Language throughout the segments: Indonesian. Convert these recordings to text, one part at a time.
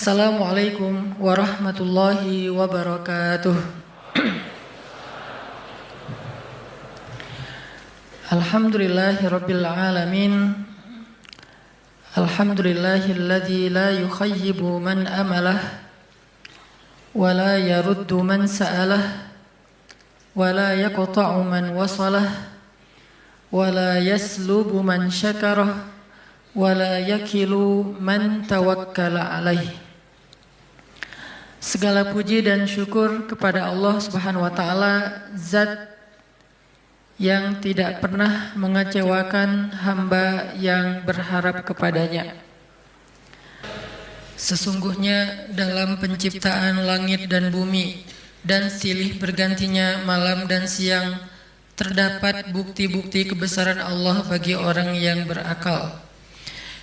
Assalamualaikum warahmatullahi wabarakatuh. Alhamdulillahi rabbil alamin. Alhamdulillahilladzi la yukhayyibu man amalah wa la yaruddu man sa'alah wa la yaqta'u man wasalah wa la yaslubu man syakarah wa la yakilu man tawakkala alaih. Segala puji dan syukur kepada Allah Subhanahu wa taala, zat yang tidak pernah mengecewakan hamba yang berharap kepadanya. Sesungguhnya dalam penciptaan langit dan bumi dan silih bergantinya malam dan siang terdapat bukti-bukti kebesaran Allah bagi orang yang berakal,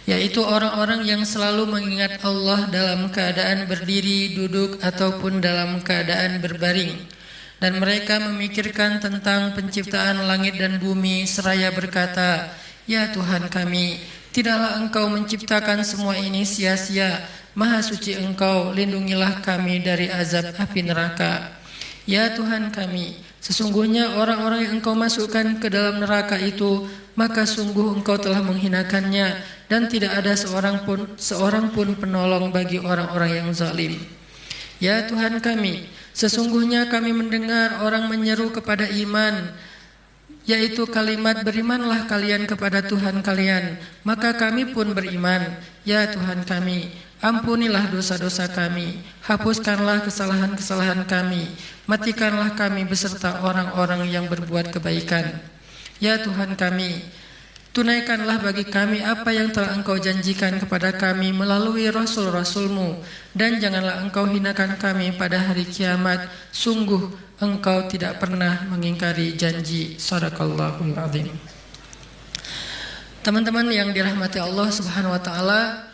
yaitu orang-orang yang selalu mengingat Allah dalam keadaan berdiri, duduk, ataupun dalam keadaan berbaring. Dan mereka memikirkan tentang penciptaan langit dan bumi seraya berkata, "Ya Tuhan kami, tidaklah Engkau menciptakan semua ini sia-sia. Maha suci Engkau, lindungilah kami dari azab api neraka. Ya Tuhan kami, sesungguhnya orang-orang yang Engkau masukkan ke dalam neraka itu, maka sungguh Engkau telah menghinakannya, dan tidak ada seorang pun penolong bagi orang-orang yang zalim. Ya Tuhan kami, sesungguhnya kami mendengar orang menyeru kepada iman, yaitu kalimat berimanlah kalian kepada Tuhan kalian, maka kami pun beriman. Ya Tuhan kami, ampunilah dosa-dosa kami, hapuskanlah kesalahan-kesalahan kami, matikanlah kami beserta orang-orang yang berbuat kebaikan. Ya Tuhan kami, tunaikanlah bagi kami apa yang telah Engkau janjikan kepada kami melalui Rasul-Rasul-Mu, dan janganlah Engkau hinakan kami pada hari kiamat. Sungguh Engkau tidak pernah mengingkari janji." Shadaqallahul azim. Teman-teman yang dirahmati Allah Subhanahu wa taala,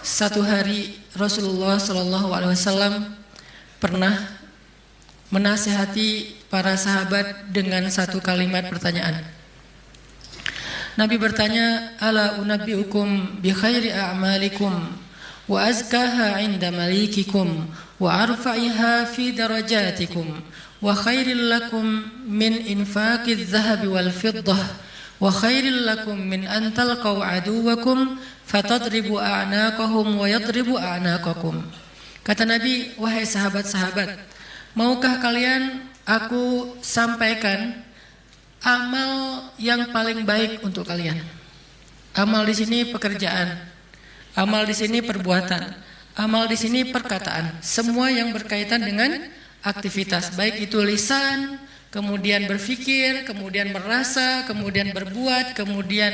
satu hari Rasulullah SAW pernah menasihati para sahabat dengan satu kalimat pertanyaan. Nabi bertanya, "Ala unabbiukum bi khairi a'malikum wa azkaha 'inda malikikum wa arfa'iha fi darajatikum wa khairil lakum min infaqiz zahabi wal fiddah wa khairil lakum min an talqaw aduwakum fatadribu a'naqahum wa yadribu a'naqakum." Kata Nabi, "Wahai sahabat-sahabat, maukah kalian aku sampaikan amal yang paling baik untuk kalian?" Amal di sini pekerjaan, amal di sini perbuatan, amal di sini perkataan, semua yang berkaitan dengan aktivitas, baik itu lisan, kemudian berpikir, kemudian merasa, kemudian berbuat, kemudian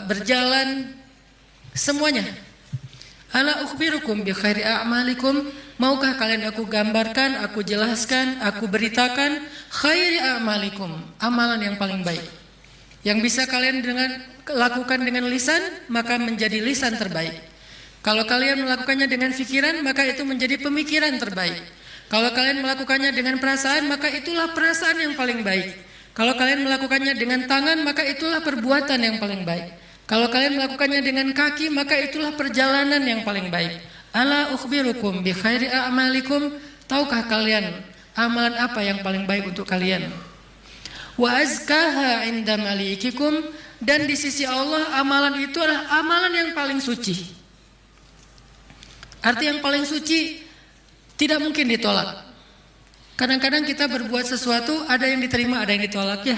berjalan, semuanya. "Ala ukhbirukum bi khairi a'malikum", maukah kalian aku gambarkan, aku jelaskan, aku beritakan khairi a'malikum, amalan yang paling baik. Yang bisa kalian lakukan dengan lisan, maka menjadi lisan terbaik. Kalau kalian melakukannya dengan pikiran, maka itu menjadi pemikiran terbaik. Kalau kalian melakukannya dengan perasaan, maka itulah perasaan yang paling baik. Kalau kalian melakukannya dengan tangan, maka itulah perbuatan yang paling baik. Kalau kalian melakukannya dengan kaki, maka itulah perjalanan yang paling baik. Ala ukhbirukum bi khairi a'malikum, tahukah kalian amalan apa yang paling baik untuk kalian? Wa azkaha 'inda malikikum, dan di sisi Allah amalan itu adalah amalan yang paling suci. Arti yang paling suci tidak mungkin ditolak. Kadang-kadang kita berbuat sesuatu, ada yang diterima, ada yang ditolak ya.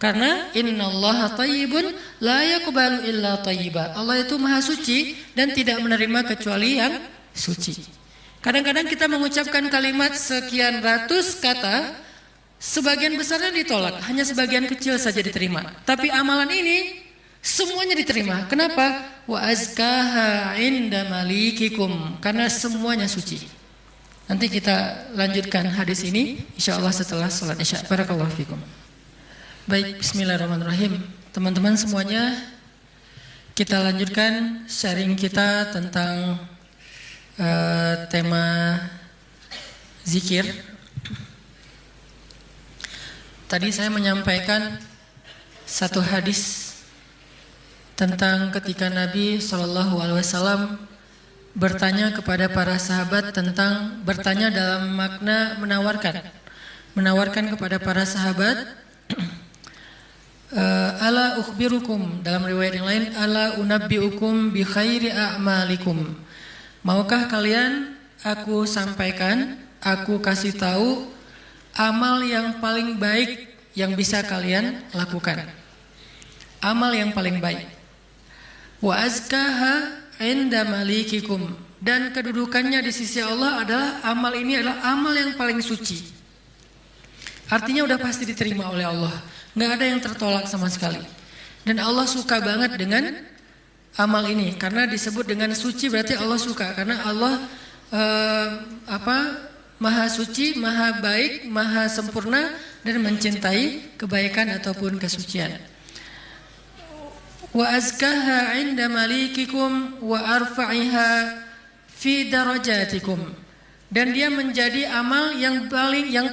Karena innallaha thayyibun la yaqbalu illa thayyiba. Allah itu maha suci dan tidak menerima kecuali yang suci. Kadang-kadang kita mengucapkan kalimat sekian ratus kata, sebagian besarnya ditolak, hanya sebagian kecil saja diterima. Tapi amalan ini semuanya diterima. Kenapa? Wa azkaha 'inda malikikum, karena semuanya suci. Nanti kita lanjutkan hadis ini insyaallah setelah salat Isya. Barakallahu fikum. Baik, bismillahirrahmanirrahim. Teman-teman semuanya, kita lanjutkan sharing kita tentang tema zikir. Tadi saya menyampaikan satu hadis tentang ketika Nabi SAW bertanya kepada para sahabat tentang bertanya dalam makna menawarkan kepada para sahabat ala ukhbirukum, dalam riwayat yang lain ala unabbiukum bi khairi a'malikum, maukah kalian aku sampaikan, aku kasih tahu amal yang paling baik yang bisa kalian lakukan, amal yang paling baik. Wa azkaha inda malikikum, dan kedudukannya di sisi Allah adalah amal ini adalah amal yang paling suci. Artinya udah pasti diterima oleh Allah, nggak ada yang tertolak sama sekali. Dan Allah suka banget dengan amal ini, karena disebut dengan suci berarti Allah suka, karena Allah maha suci, maha baik, maha sempurna dan mencintai kebaikan ataupun kesucian. Wa azkaha 'inda malikikum wa arfa'iha fi darajatikum, dan dia menjadi amal yang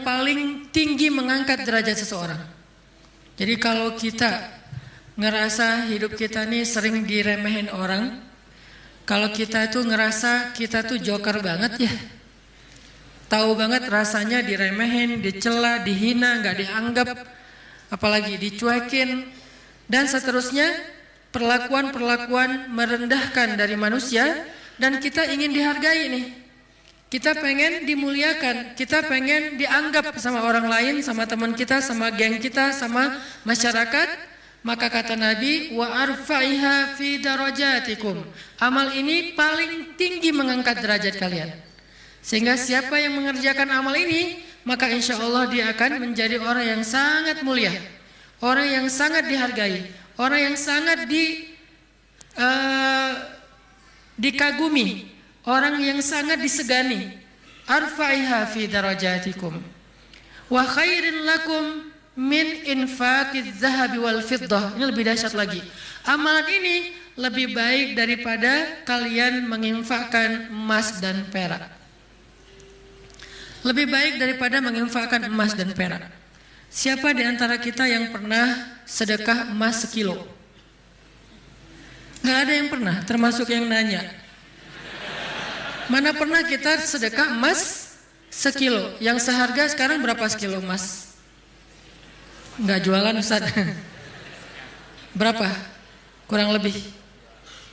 paling tinggi mengangkat derajat seseorang. Jadi kalau kita ngerasa hidup kita nih sering diremehin orang, kalau kita itu ngerasa kita tuh joker banget ya, tahu banget rasanya diremehin, dicela, dihina, nggak dianggap, apalagi dicuekin dan seterusnya, perlakuan-perlakuan merendahkan dari manusia, dan kita ingin dihargai nih. Kita pengen dimuliakan, kita pengen dianggap sama orang lain, sama teman kita, sama geng kita, sama masyarakat. Maka kata Nabi, wa arfa'iha fi darajatikum, amal ini paling tinggi mengangkat derajat kalian. Sehingga siapa yang mengerjakan amal ini, maka insya Allah dia akan menjadi orang yang sangat mulia, orang yang sangat dihargai, orang yang sangat dikagumi, orang yang sangat disegani. Arfa'iha fi darajatikum wa khairin lakum min infaqiz zahabi wal fiddah. Ini lebih dahsyat lagi. Amalan ini lebih baik daripada kalian menginfakkan emas dan perak. Lebih baik daripada menginfakkan emas dan perak. Siapa di antara kita yang pernah sedekah emas sekilo? Nggak ada yang pernah, termasuk yang nanya. Mana pernah kita sedekah emas sekilo? Yang seharga sekarang berapa sekilo emas? Nggak jualan Ustaz. Berapa? Kurang lebih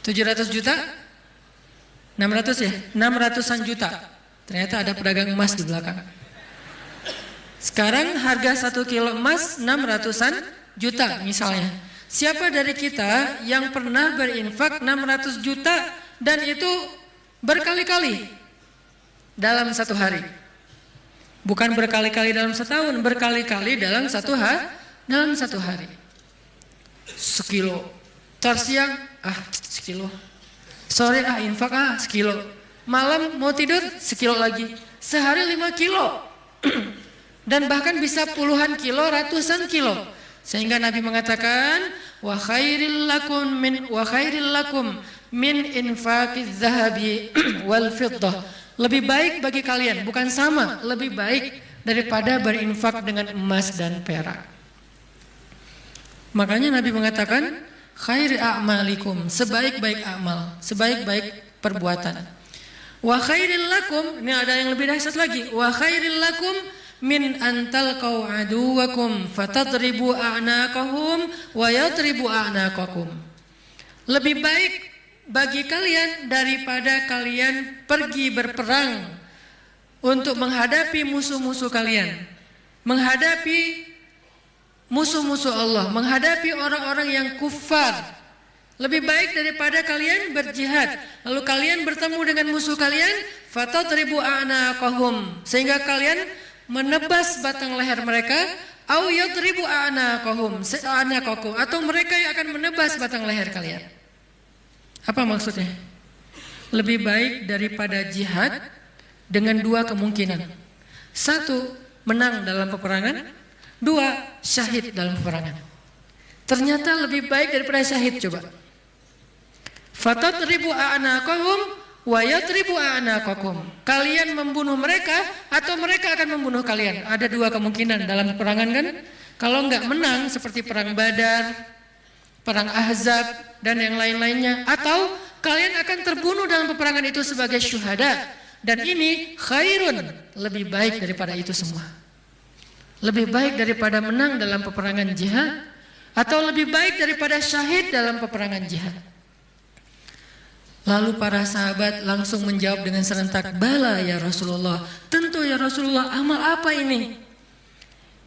700 juta? 600 ya? 600-an juta. Ternyata ada pedagang emas di belakang. Sekarang harga 1 kilo emas 600-an juta misalnya. Siapa dari kita yang pernah berinfak 600 juta dan itu berkali-kali dalam satu hari? Bukan berkali-kali dalam setahun, berkali-kali dalam satu hari. Sekilo. Tar siang, sekilo. Sore infak sekilo. Malam mau tidur sekilo lagi. Sehari 5 kilo. Dan bahkan bisa puluhan kilo, ratusan kilo. Sehingga Nabi mengatakan, wa khairil lakum min infaqiz zahabi wal fiddah. Lebih baik bagi kalian, bukan sama, lebih baik daripada berinfak dengan emas dan perak. Makanya Nabi mengatakan, khairi a'malikum, sebaik-baik amal, sebaik-baik perbuatan. Wa khairil lakum, ini ada yang lebih dahsyat lagi, wa khairil lakum min antalqau aduwakum fatadribu a'naqahum wa yadribu a'naqakum. Lebih baik bagi kalian daripada kalian pergi berperang untuk menghadapi musuh-musuh kalian, menghadapi musuh-musuh Allah, menghadapi orang-orang yang kufar. Lebih baik daripada kalian berjihad lalu kalian bertemu dengan musuh kalian, fatadribu a'naqahum, sehingga kalian menebas batang leher mereka, au yadribu a'naqahum, atau mereka yang akan menebas batang leher kalian. Apa maksudnya? Lebih baik daripada jihad dengan 2 kemungkinan. 1, menang dalam peperangan. 2, syahid dalam peperangan. Ternyata lebih baik daripada syahid. Coba. Fatadribu a'naqahum wa yadribu a'naqakum. Kalian membunuh mereka atau mereka akan membunuh kalian. Ada 2 kemungkinan dalam peperangan kan? Kalau enggak menang seperti perang Badar, perang Ahzab dan yang lain-lainnya, atau kalian akan terbunuh dalam peperangan itu sebagai syuhada. Dan ini khairun, lebih baik daripada itu semua. Lebih baik daripada menang dalam peperangan jihad, atau lebih baik daripada syahid dalam peperangan jihad. Lalu para sahabat langsung menjawab dengan serentak, bala ya Rasulullah, tentu ya Rasulullah, amal apa ini?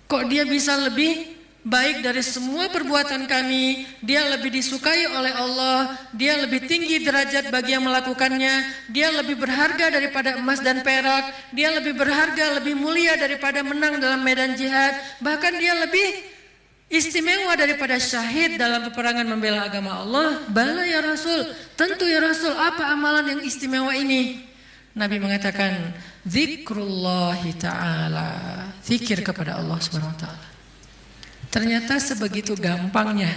Kok dia bisa lebih baik dari semua perbuatan kami, dia lebih disukai oleh Allah, dia lebih tinggi derajat bagi yang melakukannya, dia lebih berharga daripada emas dan perak, dia lebih berharga, lebih mulia daripada menang dalam medan jihad, bahkan dia lebih istimewa daripada syahid dalam peperangan membela agama Allah. Bala ya Rasul, tentu ya Rasul, apa amalan yang istimewa ini? Nabi mengatakan, zikrullahi ta'ala, zikir kepada Allah subhanahu wa ta'ala. Ternyata sebegitu gampangnya,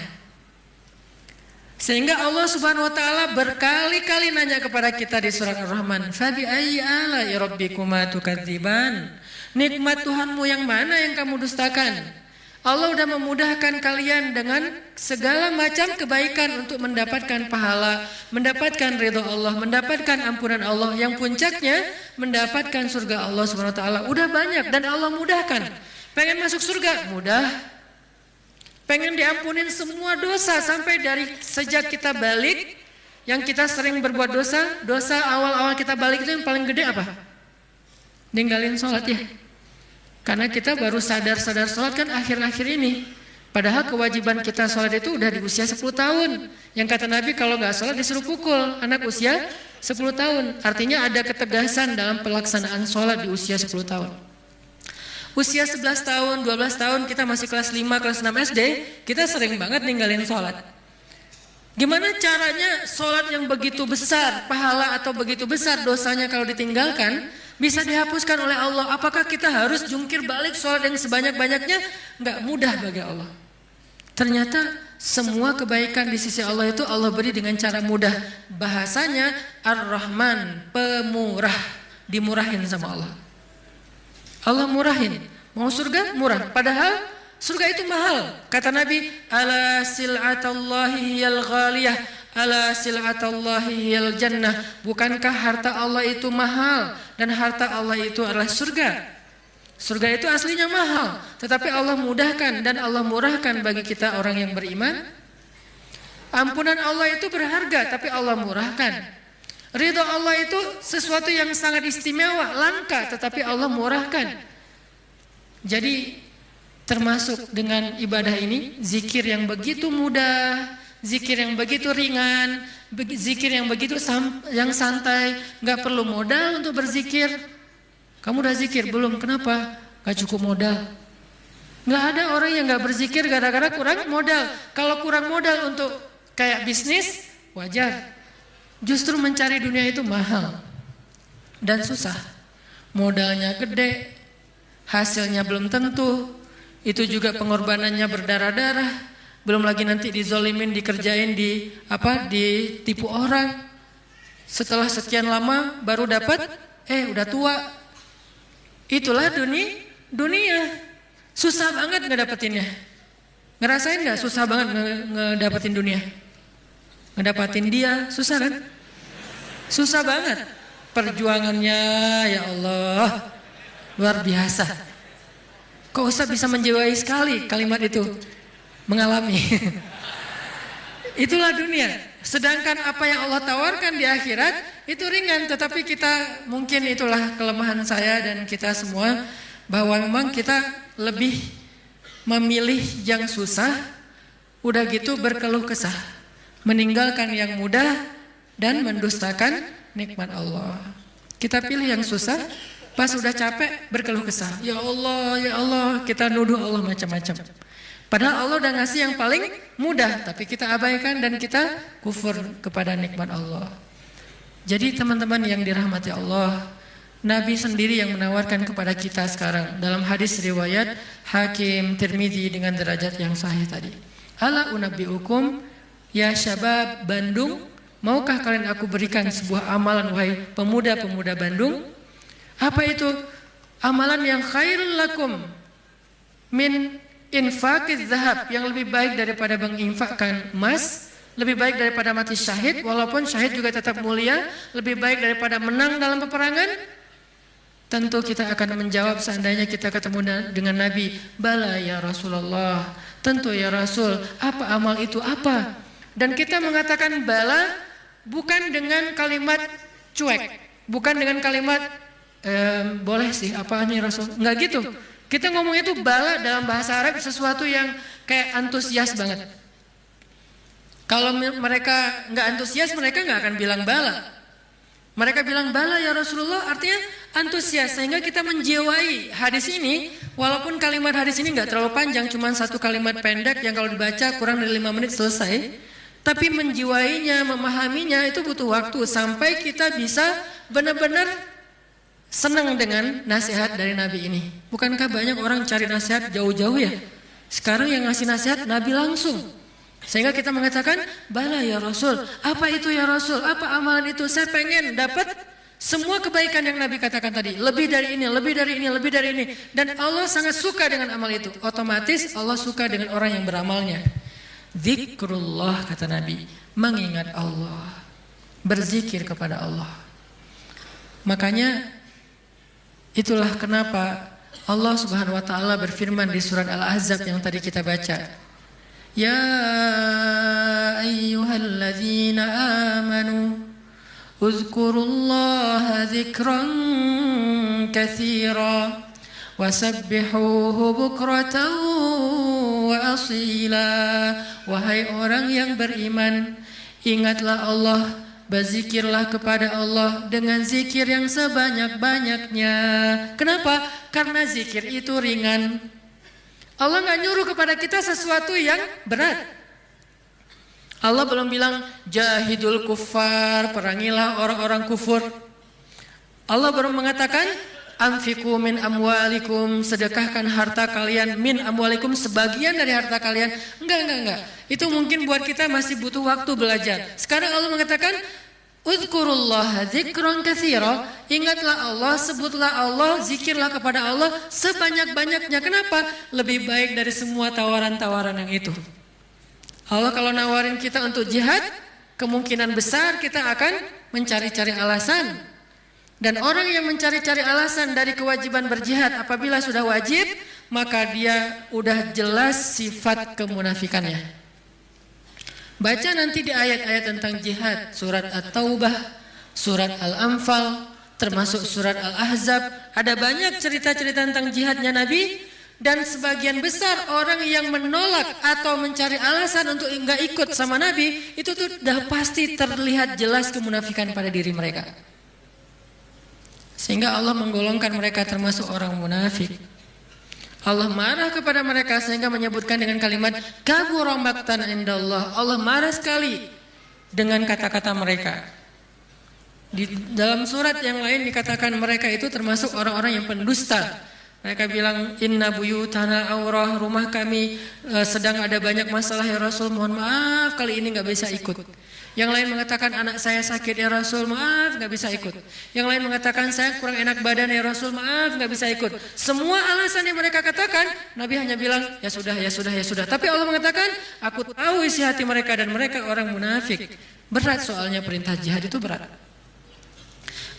sehingga Allah subhanahu wa ta'ala berkali-kali nanya kepada kita di surat Ar-Rahman, fabi ayyi ala'i rabbikuma tukadziban, nikmat Tuhanmu yang mana yang kamu dustakan? Allah sudah memudahkan kalian dengan segala macam kebaikan untuk mendapatkan pahala, mendapatkan ridha Allah, mendapatkan ampunan Allah, yang puncaknya mendapatkan surga Allah subhanahu wa ta'ala. Udah banyak dan Allah mudahkan. Pengen masuk surga? Mudah. Pengen diampunin semua dosa, sampai dari sejak kita balik, yang kita sering berbuat dosa awal-awal kita balik itu yang paling gede apa? Ninggalin sholat ya. Karena kita baru sadar sholat kan akhir-akhir ini. Padahal kewajiban kita sholat itu udah di usia 10 tahun. Yang kata Nabi kalau nggak sholat disuruh pukul anak usia 10 tahun. Artinya ada ketegasan dalam pelaksanaan sholat di usia 10 tahun. Usia 11 tahun, 12 tahun kita masih kelas 5, kelas 6 SD, kita sering banget ninggalin sholat. Gimana caranya sholat yang begitu besar pahala atau begitu besar dosanya kalau ditinggalkan bisa dihapuskan oleh Allah? Apakah kita harus jungkir balik sholat yang sebanyak-banyaknya? Nggak mudah bagi Allah. Ternyata semua kebaikan di sisi Allah itu Allah beri dengan cara mudah. Bahasanya Ar-Rahman, pemurah, dimurahin sama Allah. Allah murahin. Mau surga? Murah. Padahal surga itu mahal. Kata Nabi, ala sil'atallahi hiyal ghaliyah, ala sil'atallahi hiyal jannah. Bukankah harta Allah itu mahal? Dan harta Allah itu adalah surga. Surga itu aslinya mahal, tetapi Allah mudahkan dan Allah murahkan bagi kita orang yang beriman. Ampunan Allah itu berharga, tapi Allah murahkan. Ridha Allah itu sesuatu yang sangat istimewa, langka, tetapi Allah murahkan. Jadi termasuk dengan ibadah ini, zikir yang begitu mudah, zikir yang begitu ringan, zikir yang begitu yang santai, nggak perlu modal untuk berzikir. Kamu udah zikir belum? Kenapa? Gak cukup modal. Nggak ada orang yang nggak berzikir gara-gara kurang modal. Kalau kurang modal untuk kayak bisnis, wajar. Justru mencari dunia itu mahal dan susah. Modalnya gede, hasilnya belum tentu. Itu juga pengorbanannya berdarah-darah. Belum lagi nanti dizolimin, dikerjain, ditipu orang. Setelah sekian lama baru dapat, udah tua. Itulah dunia. Susah banget ngedapetinnya. Ngerasain nggak susah banget ngedapetin dunia? Ngedapatin dia susah kan? Susah banget. Perjuangannya ya Allah luar biasa. Kok Ustaz bisa menjiwai sekali kalimat itu? Mengalami. Itulah dunia. Sedangkan apa yang Allah tawarkan di akhirat itu ringan, tetapi kita mungkin itulah kelemahan saya dan kita semua, bahwa memang kita lebih memilih yang susah, udah gitu berkeluh kesah, meninggalkan yang mudah dan mendustakan nikmat Allah. Kita pilih yang susah, pas udah capek berkeluh kesah. Ya Allah, kita nuduh Allah macam-macam. Padahal Allah udah ngasih yang paling mudah, tapi kita abaikan dan kita kufur kepada nikmat Allah. Jadi teman-teman yang dirahmati Allah, Nabi sendiri yang menawarkan kepada kita sekarang dalam hadis riwayat Hakim Tirmidzi dengan derajat yang sahih tadi. Ala unabbiukum ya syabab Bandung, maukah kalian aku berikan sebuah amalan wahai pemuda-pemuda Bandung? Apa itu? Amalan yang khairul lakum min infaqiz zahab, yang lebih baik daripada menginfakkan emas, lebih baik daripada mati syahid, walaupun syahid juga tetap mulia, lebih baik daripada menang dalam peperangan? Tentu kita akan menjawab seandainya kita ketemu dengan Nabi, bala ya Rasulullah, tentu ya Rasul, apa amal itu apa? Dan kita mengatakan bala bukan dengan kalimat cuek, bukan dengan kalimat boleh sih, apa nih Rasul, enggak gitu. Kita ngomong itu bala dalam bahasa Arab sesuatu yang kayak antusias banget. Kalau mereka enggak antusias, mereka enggak akan bilang bala. Mereka bilang bala ya Rasulullah, artinya antusias, sehingga kita menjiwai hadis ini. Walaupun kalimat hadis ini enggak terlalu panjang, cuma satu kalimat pendek yang kalau dibaca kurang dari 5 menit selesai, tapi menjiwainya, memahaminya itu butuh waktu sampai kita bisa benar-benar senang dengan nasihat dari Nabi ini. Bukankah banyak orang cari nasihat jauh-jauh ya? Sekarang yang ngasih nasihat Nabi langsung. Sehingga kita mengatakan, bala ya Rasul, apa itu ya Rasul, apa amalan itu, saya pengen dapat semua kebaikan yang Nabi katakan tadi, lebih dari ini, lebih dari ini, lebih dari ini. Dan Allah sangat suka dengan amal itu. Otomatis Allah suka dengan orang yang beramalnya. Zikrullah, kata Nabi, mengingat Allah, berzikir kepada Allah. Makanya itulah kenapa Allah Subhanahu wa taala berfirman di surat Al-Ahzab yang tadi kita baca. Ya ayyuhalladzina amanu uzkurullaha dzikran katsira wasabbihuhu bukratan wa asila. Wahai orang yang beriman, ingatlah Allah, berzikirlah kepada Allah dengan zikir yang sebanyak-banyaknya. Kenapa? Karena zikir itu ringan. Allah nggak nyuruh kepada kita sesuatu yang berat. Allah belum bilang jahidul kuffar, perangilah orang-orang kufur. Allah baru mengatakan anfiqu min amwalikum, sedekahkan harta kalian, min amwalikum, sebagian dari harta kalian. Enggak. Itu mungkin buat kita masih butuh waktu belajar. Sekarang Allah mengatakan uzkurullaha dzikran katsira, ingatlah Allah, sebutlah Allah, zikirlah kepada Allah sebanyak-banyaknya. Kenapa? Lebih baik dari semua tawaran-tawaran yang itu. Allah kalau nawarin kita untuk jihad, kemungkinan besar kita akan mencari-cari alasan. Dan orang yang mencari-cari alasan dari kewajiban berjihad apabila sudah wajib, maka dia udah jelas sifat kemunafikannya. Baca nanti di ayat-ayat tentang jihad, surat At-Taubah, surat Al-Anfal, termasuk surat Al-Ahzab. Ada banyak cerita-cerita tentang jihadnya Nabi. Dan sebagian besar orang yang menolak atau mencari alasan untuk enggak ikut sama Nabi, itu tuh udah pasti terlihat jelas kemunafikan pada diri mereka. Sehingga Allah menggolongkan mereka termasuk orang munafik. Allah marah kepada mereka sehingga menyebutkan dengan kalimat kabura maqtan indallah. Allah marah sekali dengan kata-kata mereka. Di dalam surat yang lain dikatakan mereka itu termasuk orang-orang yang pendusta. Mereka bilang inna buyutana aurah, rumah kami sedang ada banyak masalah ya Rasul, mohon maaf kali ini nggak bisa ikut. Yang lain mengatakan anak saya sakit ya Rasul, maaf nggak bisa ikut. Yang lain mengatakan saya kurang enak badan ya Rasul, maaf nggak bisa ikut. Semua alasan yang mereka katakan, Nabi hanya bilang ya sudah, ya sudah, ya sudah. Tapi Allah mengatakan aku tahu isi hati mereka dan mereka orang munafik. Berat soalnya perintah jihad itu berat.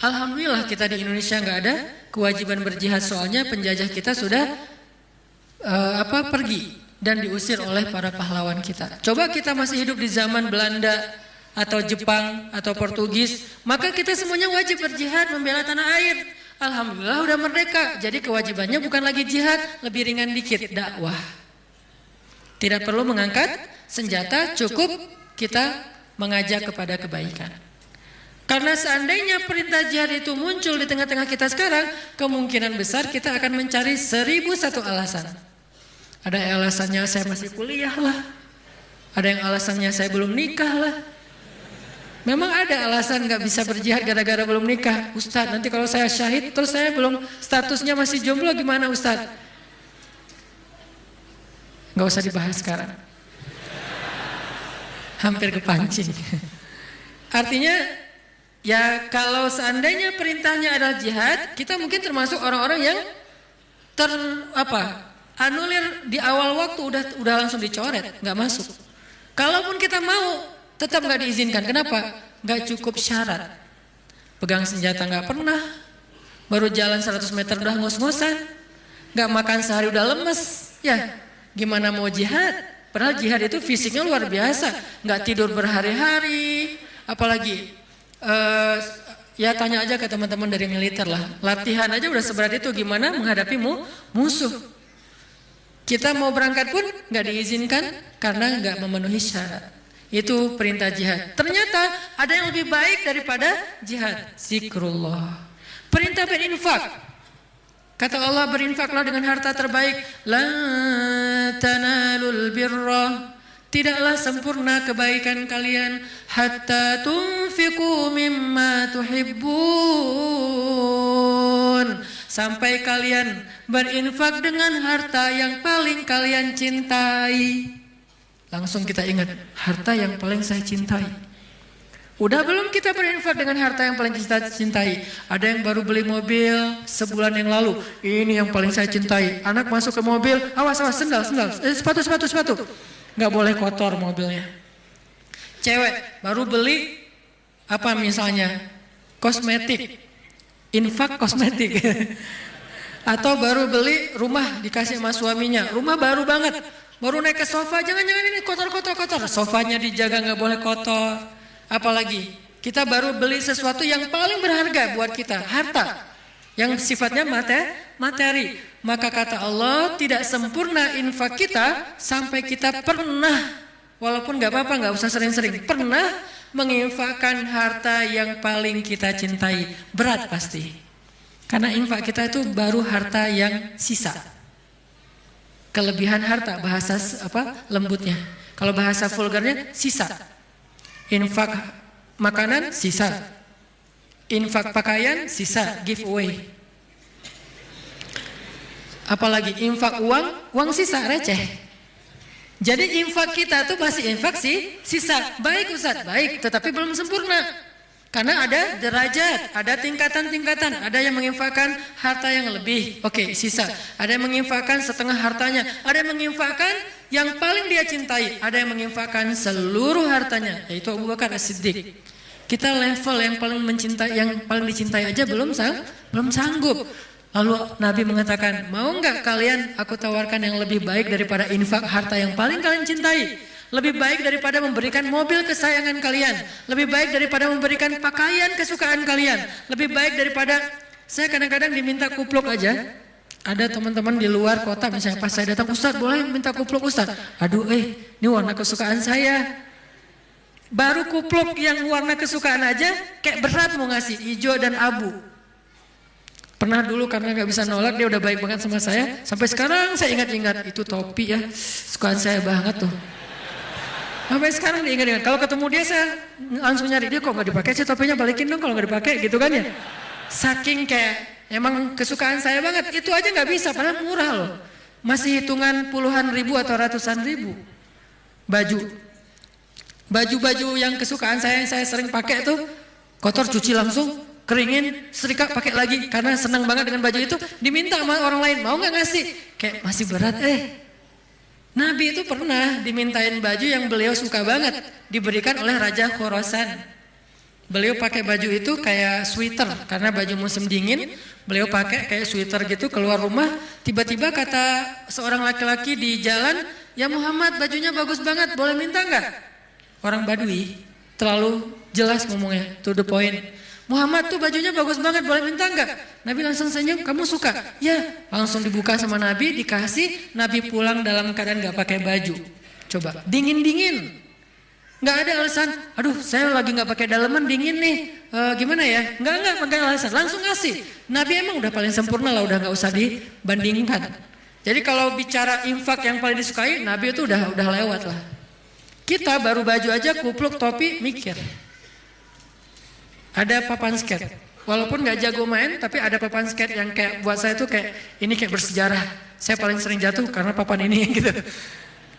Alhamdulillah kita di Indonesia nggak ada kewajiban berjihad, soalnya penjajah kita sudah pergi dan diusir oleh para pahlawan kita. Coba kita masih hidup di zaman Belanda atau Jepang atau Portugis, maka kita semuanya wajib berjihad membela tanah air. Alhamdulillah udah merdeka, jadi kewajibannya bukan lagi jihad, lebih ringan dikit, dakwah. Tidak perlu mengangkat senjata, cukup kita mengajak kepada kebaikan. Karena seandainya perintah jihad itu muncul di tengah-tengah kita sekarang, kemungkinan besar kita akan mencari 1001 alasan. Ada alasannya saya masih kuliah lah, ada yang alasannya saya belum nikah lah. Memang ada alasan nggak bisa berjihad gara-gara belum nikah. Ustadz, nanti kalau saya syahid terus saya belum, statusnya masih jomblo gimana Ustadz? Nggak usah dibahas sekarang. Hampir kepancing. Artinya ya kalau seandainya perintahnya adalah jihad, kita mungkin termasuk orang-orang yang anulir di awal waktu, udah langsung dicoret, nggak masuk. Kalaupun kita mau tetap nggak diizinkan. Kenapa? Nggak cukup syarat. Pegang senjata nggak pernah, baru jalan 100 meter udah ngos-ngosan, nggak makan sehari udah lemes. Ya, gimana mau jihad? Padahal jihad itu fisiknya luar biasa, nggak tidur berhari-hari, apalagi ya tanya aja ke teman-teman dari militer lah, latihan aja udah seberat itu, gimana menghadapi musuh. Kita mau berangkat pun nggak diizinkan karena nggak memenuhi syarat. Itu perintah jihad. Ternyata ada yang lebih baik daripada jihad, zikrullah. Perintah berinfak. Kata Allah, berinfaklah dengan harta terbaik. La tanalul birra, tidaklah sempurna kebaikan kalian hatta tunfiqu mimma tuhibbun, sampai kalian berinfak dengan harta yang paling kalian cintai. Langsung kita ingat, harta yang paling saya cintai. Udah belum kita berinfak dengan harta yang paling kita cintai? Ada yang baru beli mobil sebulan yang lalu, ini yang paling saya cintai. Anak masuk ke mobil, awas sendal, sepatu. Nggak boleh kotor mobilnya. Cewek baru beli apa misalnya kosmetik, infak kosmetik. Atau baru beli rumah dikasih sama suaminya, rumah baru banget, baru naik ke sofa, jangan ini kotor. Sofanya dijaga nggak boleh kotor. Apalagi kita baru beli sesuatu yang paling berharga buat kita, harta yang sifatnya materi. Maka kata Allah, tidak sempurna infak kita sampai kita pernah, walaupun gak apa-apa, gak usah sering-sering, pernah menginfakkan harta yang paling kita cintai. Berat pasti, karena infak kita itu baru harta yang sisa. Kelebihan harta, bahasa lembutnya. Kalau bahasa vulgarnya, sisa. Infak makanan, sisa. Infak pakaian, sisa, giveaway. Apalagi infak uang sisa, receh. Jadi infak kita tuh masih infak sisa. Baik Ustaz, baik, tetapi belum sempurna. Karena ada derajat, ada tingkatan-tingkatan. Ada yang menginfakkan harta yang lebih, oke, sisa. Ada yang menginfakkan setengah hartanya. Ada yang menginfakkan yang paling dia cintai. Ada yang menginfakkan seluruh hartanya, yaitu Abu Bakar As-Siddiq. Kita level yang paling dicintai aja belum sanggup. Lalu Nabi mengatakan, mau nggak kalian aku tawarkan yang lebih baik daripada infak harta yang paling kalian cintai? Lebih baik daripada memberikan mobil kesayangan kalian, lebih baik daripada memberikan pakaian kesukaan kalian, lebih baik daripada, saya kadang-kadang diminta kupluk aja. Ada teman-teman di luar kota misalnya, pas saya datang, Ustaz boleh minta kupluk Ustaz? Aduh ini warna kesukaan saya. Baru kupluk yang warna kesukaan aja kayak berat mau ngasih, hijau dan abu. Pernah dulu karena gak bisa nolak, dia udah baik banget sama saya. Sampai sekarang saya ingat-ingat, itu topi ya, sukaan saya banget tuh. Sampai sekarang diingat-ingat, kalau ketemu dia saya langsung nyari, dia kok gak dipakai sih topinya, balikin dong kalau gak dipakai gitu kan ya. Saking kayak emang kesukaan saya banget, itu aja gak bisa, padahal murah loh. Masih hitungan puluhan ribu atau ratusan ribu. Baju yang kesukaan saya yang saya sering pakai tuh, kotor cuci langsung, keringin, setrika pakai lagi, karena senang banget dengan baju itu. Diminta sama orang lain, mau nggak ngasih? Kayak masih berat. Nabi itu pernah dimintain baju yang beliau suka banget, diberikan oleh Raja Khorasan. Beliau pakai baju itu kayak sweater, karena baju musim dingin. Beliau pakai kayak sweater gitu, keluar rumah, tiba-tiba kata seorang laki-laki di jalan, ya Muhammad bajunya bagus banget, boleh minta nggak? Orang Badui terlalu jelas ngomongnya, to the point. Muhammad tuh bajunya bagus banget, boleh minta enggak? Nabi langsung senyum, kamu suka? Ya, langsung dibuka sama Nabi, dikasih. Nabi pulang dalam keadaan gak pakai baju. Coba, dingin-dingin. Gak ada alasan, aduh saya lagi gak pakai daleman, dingin nih. Gimana ya? Enggak pakai alasan, langsung ngasih. Nabi emang udah paling sempurna lah, udah gak usah dibandingkan. Jadi kalau bicara infak yang paling disukai, Nabi itu udah lewat lah. Kita baru baju aja, kupluk, topi, mikir. Ada papan skate, walaupun gak jago main, tapi ada papan skate yang kayak buat saya tuh kayak ini kayak bersejarah. Saya paling sering jatuh karena papan ini gitu.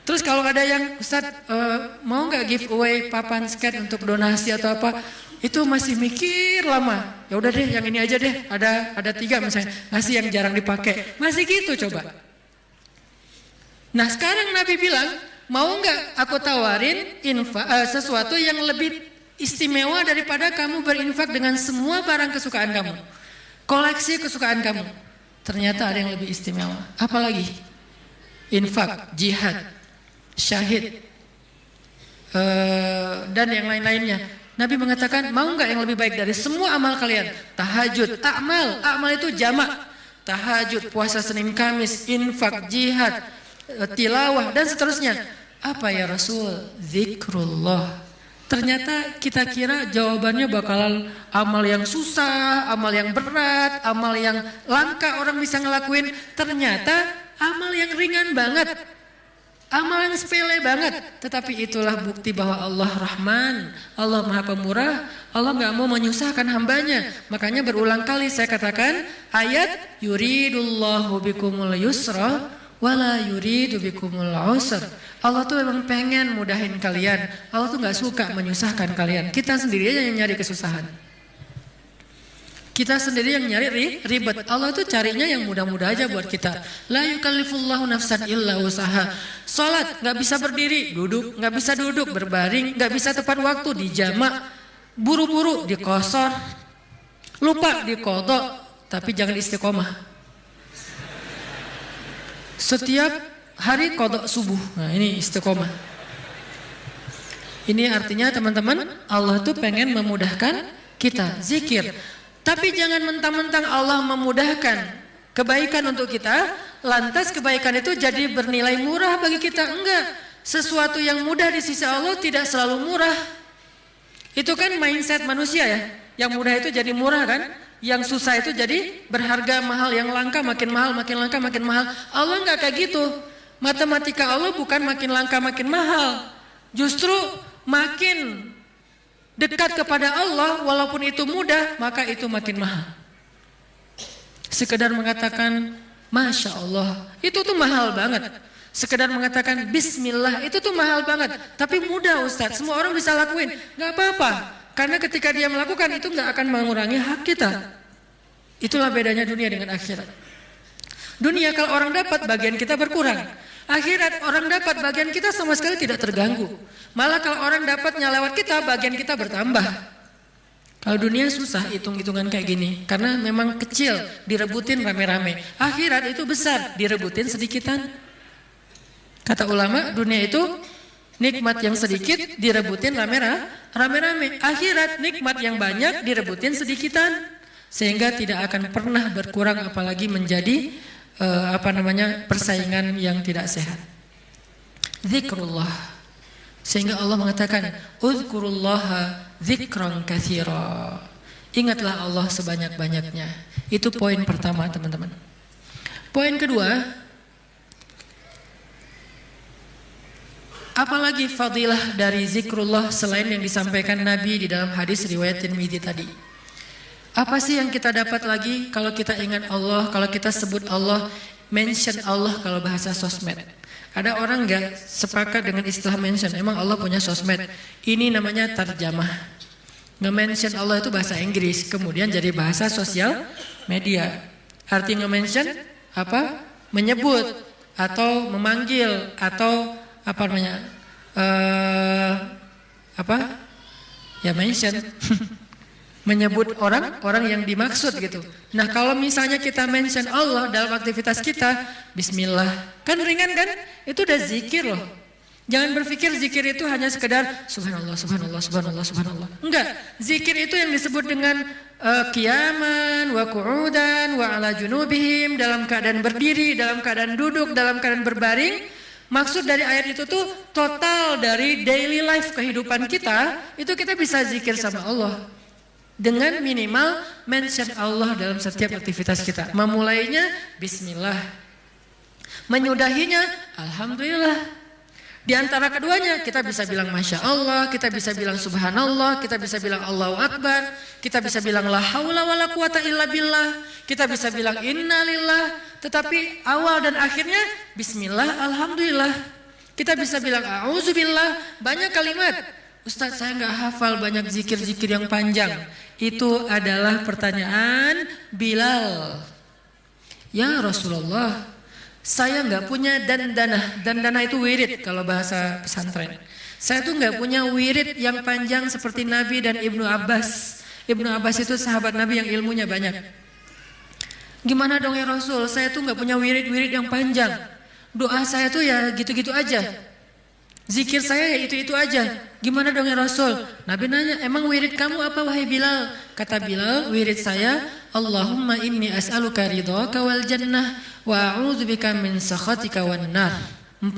Terus kalau ada yang Ustaz mau nggak giveaway papan skate untuk donasi atau apa, itu masih mikir lama. Ya udah deh, yang ini aja deh. Ada 3 misalnya, ngasih yang jarang dipakai. Masih gitu coba. Nah sekarang Nabi bilang, mau nggak aku tawarin sesuatu yang lebih istimewa daripada kamu berinfak dengan semua barang kesukaan kamu, koleksi kesukaan kamu. Ternyata ada yang lebih istimewa. Apalagi? Infak, jihad, syahid, dan yang lain-lainnya. Nabi mengatakan, mau nggak yang lebih baik dari semua amal kalian? Tahajud, amal itu jamak. Tahajud, puasa Senin Kamis, infak, jihad, tilawah, dan seterusnya. Apa ya Rasul? Zikrullah. Ternyata kita kira jawabannya bakalan amal yang susah, amal yang berat, amal yang langka orang bisa ngelakuin. Ternyata amal yang ringan banget, amal yang sepele banget. Tetapi itulah bukti bahwa Allah Rahman, Allah Maha Pemurah. Allah nggak mau menyusahkan hambanya. Makanya berulang kali saya katakan ayat yuridullahu bikumul yusra wala yuridu bikumul usra. Allah tuh memang pengen mudahin kalian. Allah tuh nggak suka menyusahkan kalian. Kita sendiri aja yang nyari kesusahan. Kita sendiri yang nyari ribet. Allah tuh carinya yang mudah-mudah aja buat kita. La yukallifullahu nafsan illa usaha. Salat nggak bisa berdiri, duduk nggak bisa duduk, berbaring nggak bisa tepat waktu, dijamak, buru-buru, dikosor, lupa dikodok, tapi jangan istiqomah. Setiap hari kodok subuh. Nah ini istiqomah. Ini artinya teman-teman, Allah tuh pengen memudahkan kita zikir. Tapi jangan mentang-mentang Allah memudahkan kebaikan untuk kita, lantas kebaikan itu jadi bernilai murah bagi kita. Enggak. Sesuatu yang mudah di sisi Allah tidak selalu murah. Itu kan mindset manusia ya. Yang mudah itu jadi murah kan? Yang susah itu jadi berharga mahal, yang langka makin mahal, makin langka makin mahal. Allah enggak kayak gitu. Matematika Allah bukan makin langka makin mahal. Justru makin dekat kepada Allah walaupun itu mudah, maka itu makin mahal. Sekedar mengatakan Masya Allah, itu tuh mahal banget. Sekedar mengatakan Bismillah, itu tuh mahal banget. Tapi mudah Ustadz, semua orang bisa lakuin. Gak apa-apa. Karena ketika dia melakukan itu gak akan mengurangi hak kita. Itulah bedanya dunia dengan akhirat. Dunia kalau orang dapat, bagian kita berkurang. Akhirat orang dapat, bagian kita sama sekali tidak terganggu. Malah kalau orang dapatnya lewat kita, bagian kita bertambah. Kalau dunia susah hitung-hitungan kayak gini. Karena memang kecil, direbutin rame-rame. Akhirat itu besar, direbutin sedikitan. Kata ulama, dunia itu nikmat yang sedikit direbutin rame-rame. Akhirat nikmat yang banyak direbutin sedikitan. Sehingga tidak akan pernah berkurang, apalagi menjadi persaingan yang tidak sehat. Zikrullah. Sehingga Allah mengatakan uzkurullaha zikran katsira. Ingatlah Allah sebanyak-banyaknya. Itu poin pertama teman-teman. Poin kedua, apalagi fadilah dari zikrullah selain yang disampaikan Nabi di dalam hadis riwayat Tirmidzi tadi. Apa sih yang kita dapat lagi kalau kita ingat Allah, kalau kita sebut Allah, mention Allah kalau bahasa sosmed. Ada orang nggak sepakat dengan istilah mention, emang Allah punya sosmed. Ini namanya tarjamah. Nge-mention Allah itu bahasa Inggris, kemudian jadi bahasa sosial media. Arti nge-mention apa? Menyebut atau memanggil atau apa namanya? Ya mention. Menyebut orang yang dimaksud gitu. Nah kalau misalnya kita mention Allah dalam aktivitas kita, Bismillah, kan ringan kan? Itu udah zikir loh. Jangan berpikir zikir itu hanya sekedar Subhanallah, Subhanallah, Subhanallah, Subhanallah. Enggak, zikir itu yang disebut dengan qiyaman, wa qu'udan, wa ala junubihim, dalam keadaan berdiri, dalam keadaan duduk, dalam keadaan berbaring. Maksud dari ayat itu tuh total dari daily life kehidupan kita, itu kita bisa zikir sama Allah. Dengan minimal mention Allah dalam setiap aktivitas kita. Memulainya Bismillah, menyudahinya Alhamdulillah. Di antara keduanya kita bisa bilang Masya Allah, kita bisa bilang Subhanallah, kita bisa bilang Allahu Akbar, kita bisa bilang La haula wa la quwata illa billah, kita bisa bilang Innalillah. Tetapi awal dan akhirnya Bismillah, Alhamdulillah. Kita bisa bilang A'udzubillah. Banyak kalimat. Ustadz saya nggak hafal banyak zikir-zikir yang panjang. Itu adalah pertanyaan Bilal. Ya Rasulullah, Saya nggak punya dandanah. Dandanah itu wirid kalau bahasa pesantren. Saya tuh nggak punya wirid yang panjang seperti Nabi dan Ibnu Abbas. Ibnu Abbas itu sahabat Nabi yang ilmunya banyak. Gimana dong ya Rasul? Saya tuh nggak punya wirid-wirid yang panjang. Doa saya tuh ya gitu-gitu aja. Zikir saya ya itu-itu aja. Gimana dong ya Rasul? Nabi nanya, emang wirid kamu apa wahai Bilal? Kata Bilal, wirid saya, Allahumma inni as'aluka ridhaka wal jannah wa a'udzubika min sakhatika wan nar. 4.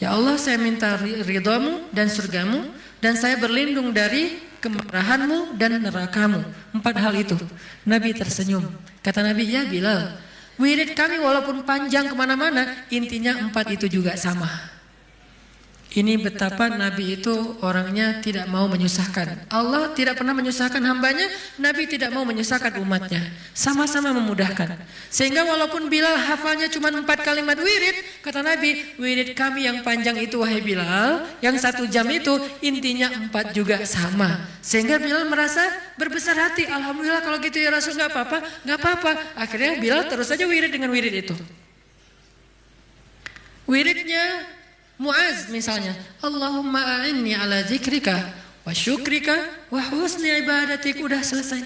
Ya Allah, saya minta ridhamu dan surgamu, dan saya berlindung dari kemarahanmu dan nerakamu. 4 hal itu. Nabi tersenyum. Kata Nabi, ya Bilal, wirid kami walaupun panjang kemana-mana, intinya 4 itu juga sama. Ini betapa Nabi itu orangnya tidak mau menyusahkan. Allah tidak pernah menyusahkan hambanya, Nabi tidak mau menyusahkan umatnya. Sama-sama memudahkan. Sehingga walaupun Bilal hafalnya cuma 4 kalimat wirid, kata Nabi, wirid kami yang panjang itu wahai Bilal, yang 1 jam itu intinya 4 juga sama. Sehingga Bilal merasa berbesar hati, alhamdulillah kalau gitu ya Rasul, gak apa-apa, gak apa-apa. Akhirnya Bilal terus saja wirid dengan wirid itu. Wiridnya Muaz misalnya, Allahumma a'inni ala zikrika wa syukrika wa husni ibadatik. Udah selesai.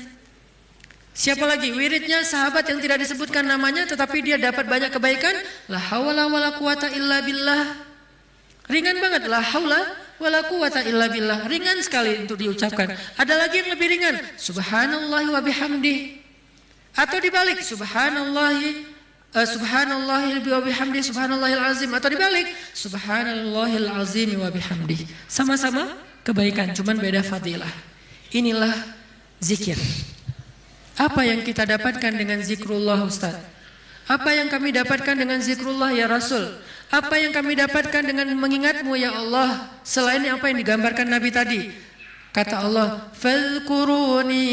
Siapa lagi? Wiridnya sahabat yang tidak disebutkan namanya tetapi dia dapat banyak kebaikan. La haula wala quwata illa billah. Ringan banget. La haula wala quwata illa billah. Ringan sekali untuk diucapkan. Ada lagi yang lebih ringan. Subhanallahi wa bihamdih. Atau dibalik. Subhanallahi Subhanallahil wa bihamdi subhanallahil azim, atau dibalik subhanallahil azim wa bihamdi. Sama-sama kebaikan, cuman beda fadilah. Inilah zikir. Apa yang kita dapatkan dengan zikrullah Ustaz? Apa yang kami dapatkan dengan zikrullah ya Rasul? Apa yang kami dapatkan dengan mengingatmu ya Allah? Selain apa yang digambarkan Nabi tadi. Kata Allah, "Fadhkuruni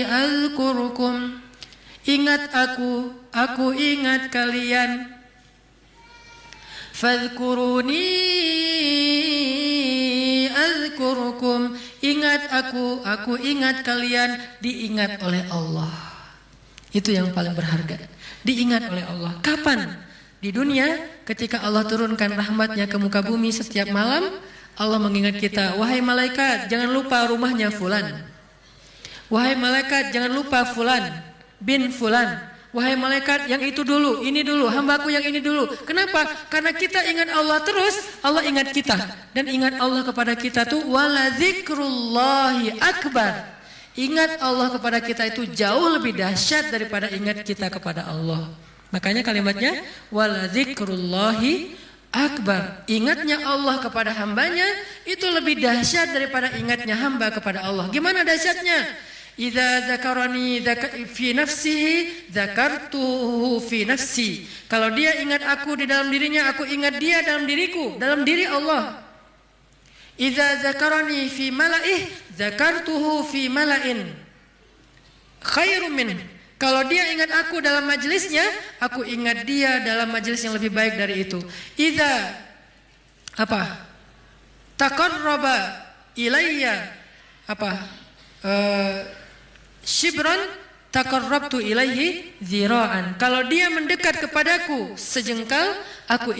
azkurkum." Ingat aku ingat kalian. Fadhkuruni azkurukum. Ingat aku ingat kalian, diingat oleh Allah. Itu yang paling berharga. Diingat oleh Allah. Kapan? Di dunia, ketika Allah turunkan rahmatnya ke muka bumi setiap malam, Allah mengingat kita, wahai malaikat, jangan lupa rumahnya fulan. Wahai malaikat, jangan lupa fulan bin fulan. Wahai malaikat, yang itu dulu, ini dulu, hambaku yang ini dulu. Kenapa? Karena kita ingat Allah terus, Allah ingat kita. Dan ingat Allah kepada kita tuh wala dzikrullahi akbar. Ingat Allah kepada kita itu jauh lebih dahsyat daripada ingat kita kepada Allah. Makanya kalimatnya wala dzikrullahi akbar. Ingatnya Allah kepada hambanya itu lebih dahsyat daripada ingatnya hamba kepada Allah. Gimana dahsyatnya? Idza dzakarani fi nafsihi dzakartuhu fi nafsi. Kalau dia ingat aku di dalam dirinya, aku ingat dia dalam diriku, dalam diri Allah. Idza dzakarani fi mala'ih dzakartuhu fi mala'in khairum min. Kalau dia ingat aku dalam majelisnya, aku ingat dia dalam majelis yang lebih baik dari itu. Idza taqarraba ilayya shibran taqarrabtu ilaihi zira'an. Kalau dia mendekat kepadaku sejengkal, aku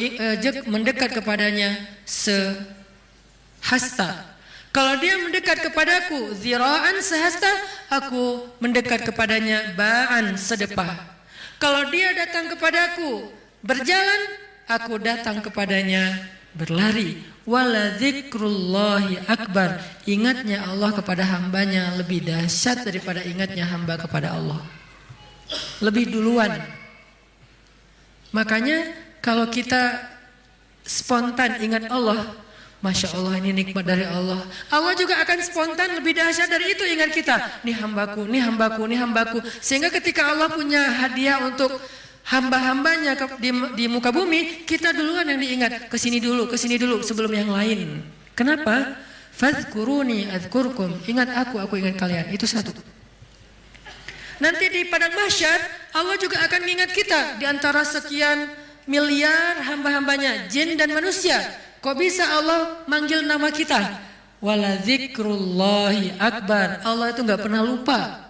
mendekat kepadanya sehasta. Kalau dia mendekat kepadaku zira'an sehasta, aku mendekat kepadanya ba'an sedepah. Kalau dia datang kepadaku berjalan, aku datang kepadanya berlari. Wala dzikrullahi akbar. Ingatnya Allah kepada hambanya lebih dahsyat daripada ingatnya hamba kepada Allah. Lebih duluan. Makanya kalau kita spontan ingat Allah, Masya Allah, ini nikmat dari Allah. Allah juga akan spontan lebih dahsyat dari itu ingat kita. Nih hambaku, nih hambaku, nih hambaku. Sehingga ketika Allah punya hadiah untuk hamba-hambanya di muka bumi, kita duluan yang diingat. Kesini dulu sebelum yang lain. Kenapa? Fadhkuruni adzkurkum. Ingat aku ingat kalian. Itu satu. Nanti di padang mahsyar Allah juga akan mengingat kita. Di antara sekian miliar hamba-hambanya, jin dan manusia, kok bisa Allah manggil nama kita? Wala dzikrullahi akbar. Allah itu gak pernah lupa.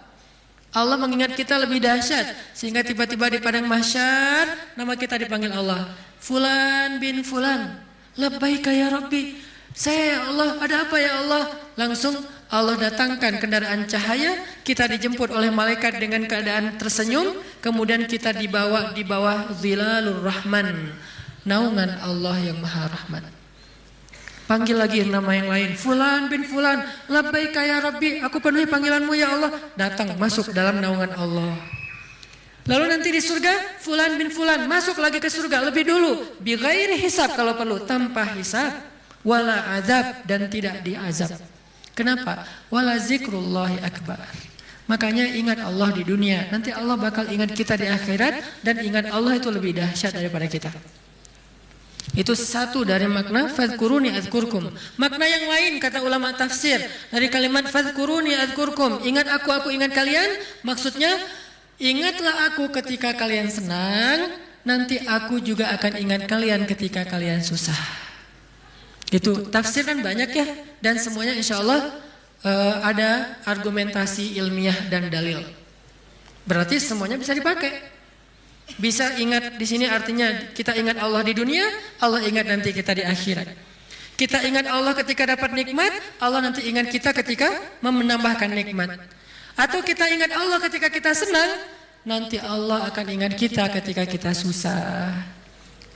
Allah mengingat kita lebih dahsyat sehingga tiba-tiba di padang mahsyar nama kita dipanggil Allah. Fulan bin fulan, labbaika ya Rabbi. Saya ya Allah, ada apa ya Allah? Langsung Allah datangkan kendaraan cahaya, kita dijemput oleh malaikat dengan keadaan tersenyum, kemudian kita dibawa di bawah zilalur rahman, naungan Allah yang maha rahmat. Panggil lagi nama yang lain, fulan bin fulan, labbaika ya Rabbi, aku penuhi panggilanmu ya Allah. Datang masuk dalam naungan Allah. Lalu nanti di surga, fulan bin fulan masuk lagi ke surga lebih dulu, bi ghairi hisab kalau perlu, tanpa hisab, wala azab, dan tidak diazab. Kenapa? Wala zikrullahi akbar. Makanya ingat Allah di dunia, nanti Allah bakal ingat kita di akhirat, dan ingat Allah itu lebih dahsyat daripada kita. Itu satu dari makna fadhkuruni adzkurkum. Makna yang lain kata ulama tafsir dari kalimat fadhkuruni adzkurkum, ingat aku ingat kalian, maksudnya ingatlah aku ketika kalian senang, nanti aku juga akan ingat kalian ketika kalian susah. Itu tafsir kan banyak ya, dan semuanya insya Allah ada argumentasi ilmiah dan dalil. Berarti semuanya bisa dipakai. Bisa ingat di sini artinya kita ingat Allah di dunia, Allah ingat nanti kita di akhirat. Kita ingat Allah ketika dapat nikmat, Allah nanti ingat kita ketika menambahkan nikmat. Atau kita ingat Allah ketika kita senang, nanti Allah akan ingat kita ketika kita susah.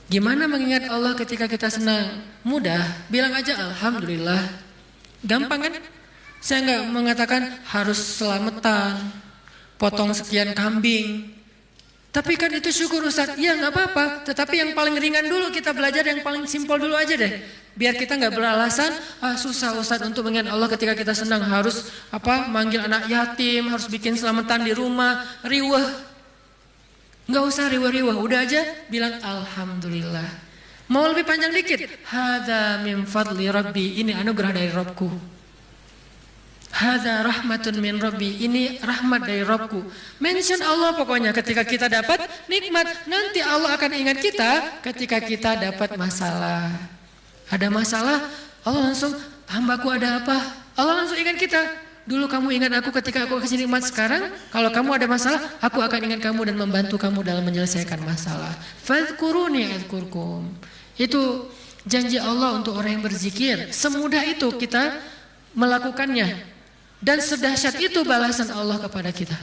Gimana mengingat Allah ketika kita senang? Mudah, bilang aja alhamdulillah. Gampang kan? Saya nggak mengatakan harus selamatan, potong sekian kambing. Tapi kan itu syukur Ustaz, iya nggak apa-apa. Tetapi yang paling ringan dulu kita belajar, yang paling simpel dulu aja deh. Biar kita nggak beralasan, susah Ustaz untuk mengingat Allah ketika kita senang, harus manggil anak yatim, harus bikin selamatan di rumah, riweh. Nggak usah riweh-riweh, udah aja bilang alhamdulillah. Mau lebih panjang dikit, hadza min fadli rabbi, ini anugerah dari Rabbku. Hadza rahmatun min rabbi, ini rahmat dari Rabbku. Mention Allah pokoknya ketika kita dapat nikmat, nanti Allah akan ingat kita ketika kita dapat masalah. Ada masalah, Allah langsung, hambaku ada apa? Allah langsung ingat kita. Dulu kamu ingat aku ketika aku kasih nikmat, sekarang kalau kamu ada masalah, aku akan ingat kamu dan membantu kamu dalam menyelesaikan masalah. Fadhkuruni adzkurkum. Itu janji Allah untuk orang yang berzikir. Semudah itu kita melakukannya. Dan sedahsyat itu balasan Allah kepada kita.